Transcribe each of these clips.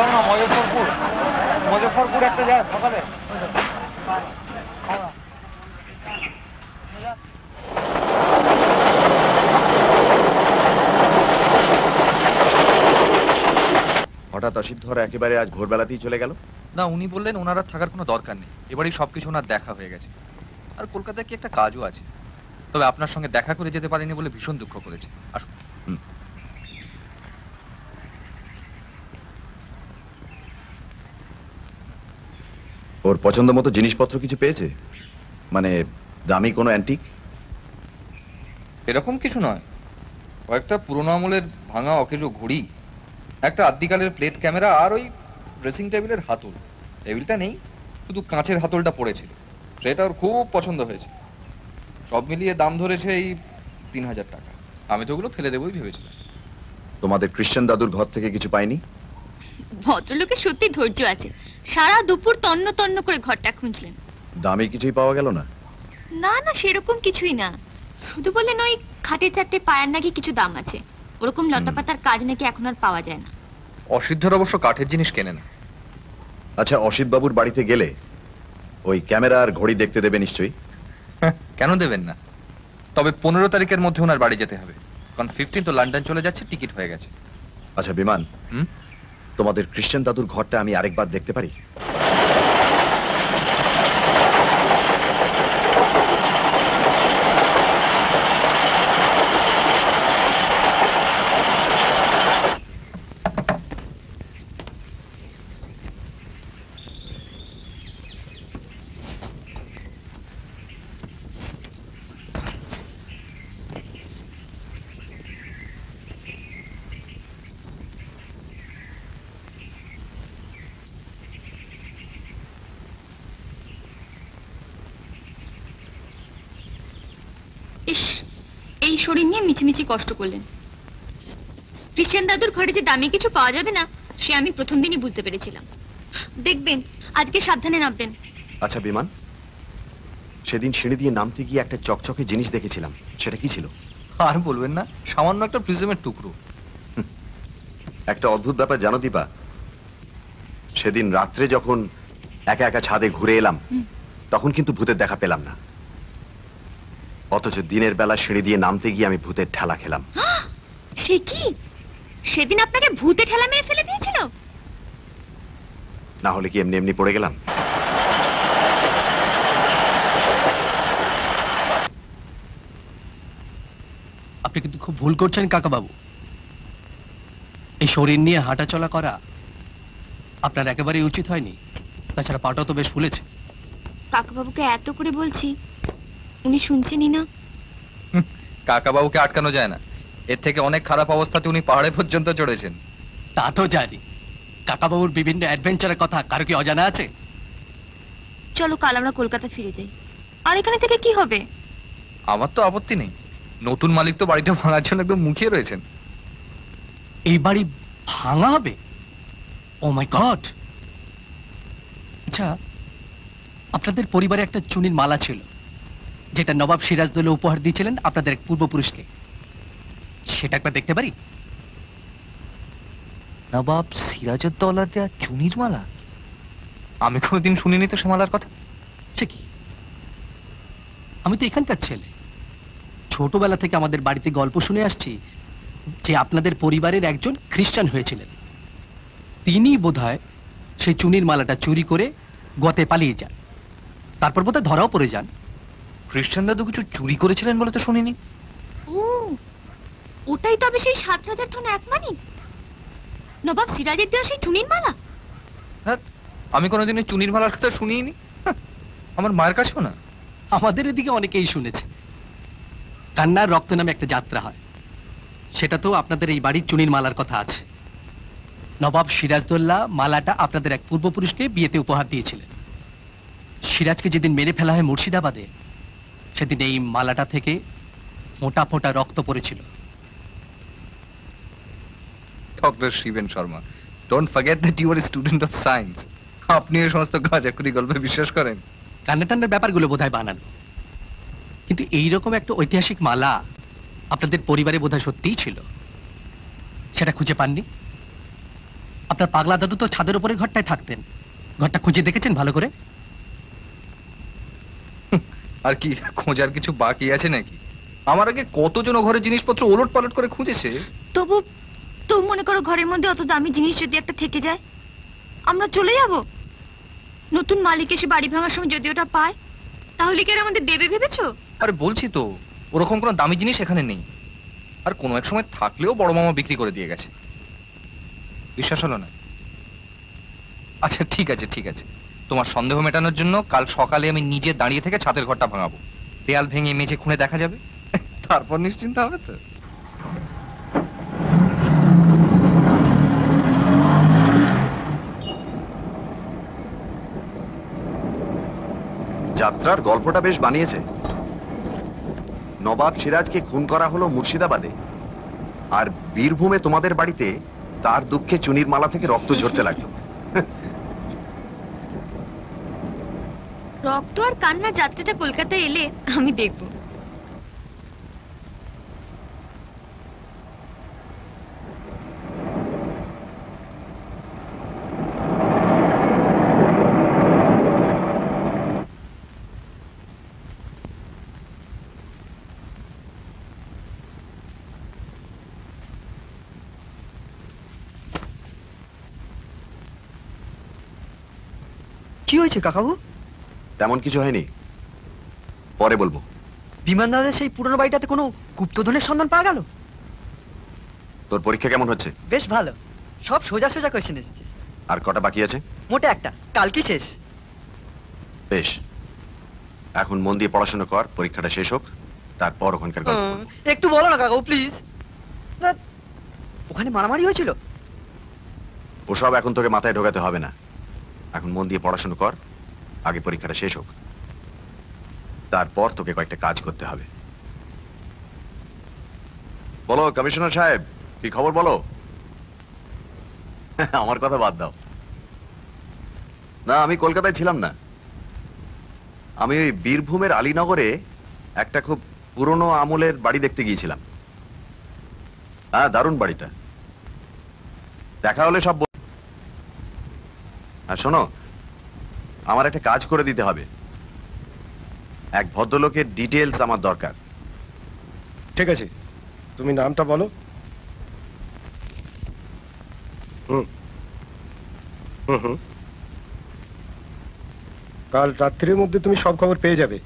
গেলাম না মুজফ্ফরপুর, মুজফ্ফরপুর একটা যায় সকালে। হঠাৎ অসিত ধরা একেবারে আজ ভোরবেলাতেই চলে গেল? না, উনি বললেন ওনার আর থাকার কোনো দরকার নেই, এবারেই সবকিছু ওনার দেখা হয়ে গেছে। আর কলকাতায় কি একটা কাজও আছে, তবে আপনার সঙ্গে দেখা করে যেতে পারেনি বলে ভীষণ দুঃখ করেছে। আসুন। ওর পছন্দ মতো জিনিসপত্র কিছু পেয়েছে? মানে দামি কোনো অ্যান্টিক? এরকম কিছু নয়, কয়েকটা পুরোনো আমলের ভাঙা অকেজো ঘড়ি, একটা আদ্যিকালের প্লেট ক্যামেরা, আর ওই ড্রেসিং টেবিলের হাতল। টেবিলটা নেই, শুধু কাঁচের হাতলটা পড়েছিল, সেটা ওর খুব পছন্দ হয়েছে। সব মিলিয়ে দাম ধরেছে এই 3000 টাকা। আমি তো ওগুলো ফেলে দেবই ভেবেছিলাম। তোমাদের খ্রিস্টান দাদুর ঘর থেকে কিছু পাইনি? ভদ্রলোকের সত্যি ধৈর্য আছে, সারা দুপুর তন্ন তন্ন করে ঘরটা খুঁজলেন। দামি কিছুই পাওয়া গেল না? না না, সেরকম কিছুই না, শুধু বললেন ওই খাটে চারটে পায়ার নাকি কিছু দাম আছে, ওরকম লতাপাতার কাজ নাকি এখন আর পাওয়া যায় না। অসিদ্ধর অবশ্য কাঠের জিনিস কেনে না। আচ্ছা, অসিত বাবুর বাড়িতে গেলে ওই ক্যামেরা আর ঘড়ি দেখতে দেবে নিশ্চয়ই? কেন দেবেন না, তবে 15 তারিখের মধ্যে ওনার বাড়ি যেতে হবে, কারণ 15 তো লন্ডন চলে যাচ্ছে, টিকিট হয়ে গেছে। আচ্ছা বিমান, তোমাদের খ্রিস্টান দাদুর ঘরটা আমি আরেকবার দেখতে পারি? ইস, এই শরীর নিয়ে মিছিমিছি কষ্ট করলেন। খ্রিস্টান দাদুর ঘরে যে দামি কিছু পাওয়া যাবে না, সে আমি প্রথম দিনই বুঝতে পেরেছিলাম। দেখবেন আজকে সাবধানে নামবেন। আচ্ছা বিমান, সেদিন সিঁড়ি দিয়ে নামতে গিয়ে একটা চকচকে জিনিস দেখেছিলাম, সেটা কি ছিল? আর বলবেন না, সামান্য একটা প্রিজমের টুকরো। একটা অদ্ভুত ব্যাপার জানো দীপা, সেদিন রাত্রে যখন একা একা ছাদে ঘুরে এলাম, তখন কিন্তু ভূতের দেখা পেলাম না, অথচ দিনের বেলা সিঁড়ি দিয়ে নামতে গিয়ে আমি ভূতের ঠেলা খেলাম। সে কি, সেদিন আপনাকে ভূতে ঠেলা মেরে ফেলে দিয়েছিল? না হলে কি এমনি এমনি পড়ে গেলাম? আপনি কিন্তু খুব ভুল করছেন কাকা বাবু। এই শরীর নিয়ে হাঁটাচলা করা আপনার একেবারেই উচিত হয়নি, তাছাড়া পাটাও তো বেশ ফুলেছে। কাকাবাবুকে এত করে বলছি, উনি শুনছেনই না। কাকাবাবুকে আটকানো যায় না, এর থেকে অনেক খারাপ অবস্থাতে উনি পাহাড়ে পর্যন্ত চড়েছেন। তা তো জানি, কাকাবাবুর বিভিন্ন অ্যাডভেঞ্চারের কথা কারো কি অজানা আছে? চলো কাল আমরা কলকাতা ফিরে যাই। আর এখানে থেকে কি হবে? আমার তো আপত্তি নেই, নতুন মালিক তো বাড়িটা ভাঙার জন্য একদম মুখিয়ে রয়েছেন। এই বাড়ি ভাঙা হবে? ও মাই গড! আচ্ছা, আপনাদের পরিবারে একটা চুনির মালা ছিল, যেটা নবাব সিরাজদৌল্লা উপহার দিয়েছিলেন আপনাদের এক পূর্বপুরুষকে, সেটা একবার দেখতে পারি? নবাব সিরাজউদ্দৌলা দেয়া চুনির মালা? আমি কোনোদিন শুনিনি তো সে মালার কথা। সে কি, আমি তো এখানকার ছেলে, ছোটবেলা থেকে আমাদের বাড়িতে গল্প শুনে আসছি যে আপনাদের পরিবারের একজন খ্রিস্টান হয়েছিলেন, তিনি বোধহয় সেই চুনির মালাটা চুরি করে গোয়াতে পালিয়ে যান, তারপর বোধহয় ধরাও পড়ে যান। খ্রিস্টান দাদু কিছু চুরি করেছিলেন বলে তো শুনিনি। ও, ওটাই তবে সেই 7 রাজার ধন একমানি, নবাব সিরাজের দেওয়া সেই চুনির মালা? হ্যাঁ, আমি কোনোদিন এই চুনির মালার কথা শুনিনি, আমার মায়ের কাছেও না। আমাদের এদিকে অনেকেই শুনেছে কান্নার রক্ত নামে একটা যাত্রা হয়, সেটা তো আপনাদের এই বাড়ির চুনির মালার কথা আছে। নবাব সিরাজদৌল্লা মালাটা আপনাদের এক পূর্বপুরুষকে বিয়েতে উপহার দিয়েছিলেন। সিরাজকে যেদিন মেরে ফেলা হয় মুর্শিদাবাদে, সেদিন এই মালাটা থেকে ফোঁটা ফোঁটা রক্ত পড়েছিল। Doctor Shiben Sharma, don't forget that you are a student of science. আপনি এই সমস্ত গাঁজাখুরি গল্পে বিশ্বাস করেন? কান্না টান্নার ব্যাপারগুলো বোধহয় বানানো, কিন্তু এইরকম একটা ঐতিহাসিক মালা আপনাদের পরিবারে বোধহয় সত্যিই ছিল, সেটা খুঁজে পাননি? আপনার পাগলা দাদু তো ছাদের উপরে ঘরটায় থাকতেন। ঘরটা খুঁজে দেখেছেন ভালো করে? আর কি খোঁজার কিছু বাকি আছে নাকি? আমার আগে কতজন ও ঘরের জিনিসপত্র ওলট পালট করে খুঁজেছে। তবু তবু মনে করো ঘরের মধ্যে অত দামি জিনিস যদি একটা থেকে যায়, আমরা চলে যাব। নতুন মালিক এসে বাড়ি ভাঙার সময় যদি ওটা পায়, তাহলে কি আর আমাদের দেবে ভেবেছো? আরে বলছি তো, ওরকম কোনো দামি জিনিস এখানে নেই। আর কোনো এক সময় থাকলেও বড় মামা বিক্রি করে দিয়ে গেছে। বিশ্বাস হলো না? আচ্ছা ঠিক আছে ঠিক আছে, তোমার সন্দেহ মেটানোর জন্য কাল সকালে আমি নিজে দাঁড়িয়ে থেকে ছাদের ঘরটা ভাঙাবো। দেয়াল ভেঙে মেঝে খুঁড়ে দেখা যাবে, তারপর নিশ্চিন্ত হবে তো। যাত্রার গল্পটা বেশ বানিয়েছে। নবাব সিরাজকে খুন করা হলো মুর্শিদাবাদে, আর বীরভূমে তোমাদের বাড়িতে তার দুঃখে চুনির মালা থেকে রক্ত ঝরতে লাগলো। রক্ত আর কান্না যাত্রাটা কলকাতায় এলে আমি দেখব। কি হয়েছে কাকাবু? তেমন কিছু হয়নি, পরে বলবো। বিমান দাদের সেই পুরনো বাড়িটাতে কোনো গুপ্তধনের সন্ধান পাওয়া গেল? তোর পরীক্ষা কেমন হচ্ছে? বেশ ভালো, সব সোজা সোজা কোয়েশ্চেন এসেছে। আর কটা বাকি আছে? মোটে একটা, কালকে শেষ। বেশ, এখন মন দিয়ে পড়াশোনা কর, পরীক্ষাটা শেষ হোক, তারপর ওখানকার গল্প করবো। একটু বলো না কাকাবু প্লিজ। ওখানে মারামারি হয়েছিল? ওসব এখন তোকে মাথায় ঢোকাতে হবে না। এখন মন দিয়ে পড়াশোনা কর, আগে পরীক্ষাটা শেষ হোক, তারপর তোকে কয়েকটা কাজ করতে হবে। বলো কমিশনার সাহেব, কি খবর বলো? আমার কথা বাদ দাও। না, আমি কলকাতায় ছিলাম না। আমি ওই বীরভূমের আলীনগরে একটা খুব পুরনো আমলের বাড়ি দেখতে গিয়েছিলাম। হ্যাঁ, দারুণ বাড়িটা। দেখা হলে সব আর শোনো, আমার একটা কাজ করে দিতে হবে। এক ভদ্রলোকের ডিটেলস আমার দরকার। ঠিক আছে, তুমি নামটা বলো। হুম হুম হুম কাল রাত্রির মধ্যে তুমি সব খবর পেয়ে যাবে।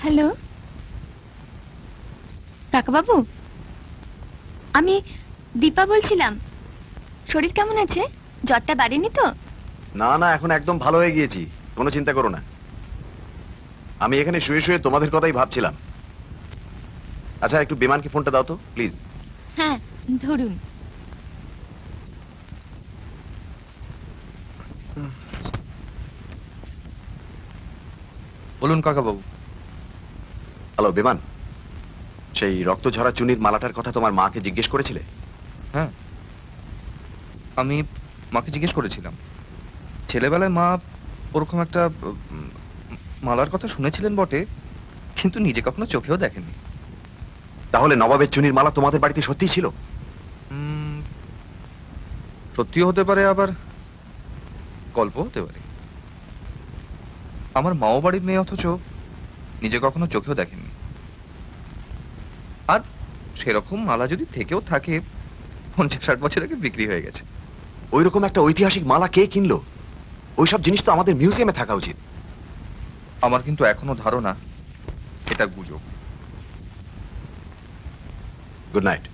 হ্যালো কাকাবাবু, আমি দীপা বলছিলাম। শরীর কেমন আছে? জ্বরটা বাড়েনি তো? না না, এখন একদম ভালো হয়ে গিয়েছি, কোনো চিন্তা করো না। আমি এখানে শুয়ে শুয়ে তোমাদের কথাই ভাবছিলাম। আচ্ছা, একটু বিমানকে ফোনটা দাও তো প্লিজ। হ্যাঁ ধরুন। বলুন কাকাবাবু। হ্যালো বিমান, সেই রক্ত ঝরা চুনির মালাটার কথা তোমার মাকে জিজ্ঞেস করেছিলে? হ্যাঁ, আমি মাকে জিজ্ঞেস করেছিলাম। ছেলেবেলায় মা ওরকম একটা মালার কথা শুনেছিলেন বটে, কিন্তু নিজে কখনো চোখেও দেখেননি। তাহলে নবাবের চুনির মালা তোমাদের বাড়িতে সত্যিই ছিল? সত্যিও হতে পারে, আবার গল্প হতে পারে। আমার মাও বাড়ির মেয়ে, অথচ নিজে কখনো চোখেও দেখেননি। আর সেরকম মালা যদি থেকেও থাকে, 50-60 বছর আগে বিক্রি হয়ে গেছে। ওইরকম একটা ঐতিহাসিক মালা কে কিনলো? ওইসব জিনিস তো আমাদের মিউজিয়ামে থাকা উচিত। আমার কিন্তু এখনো ধারণা এটা গুজব। Good night.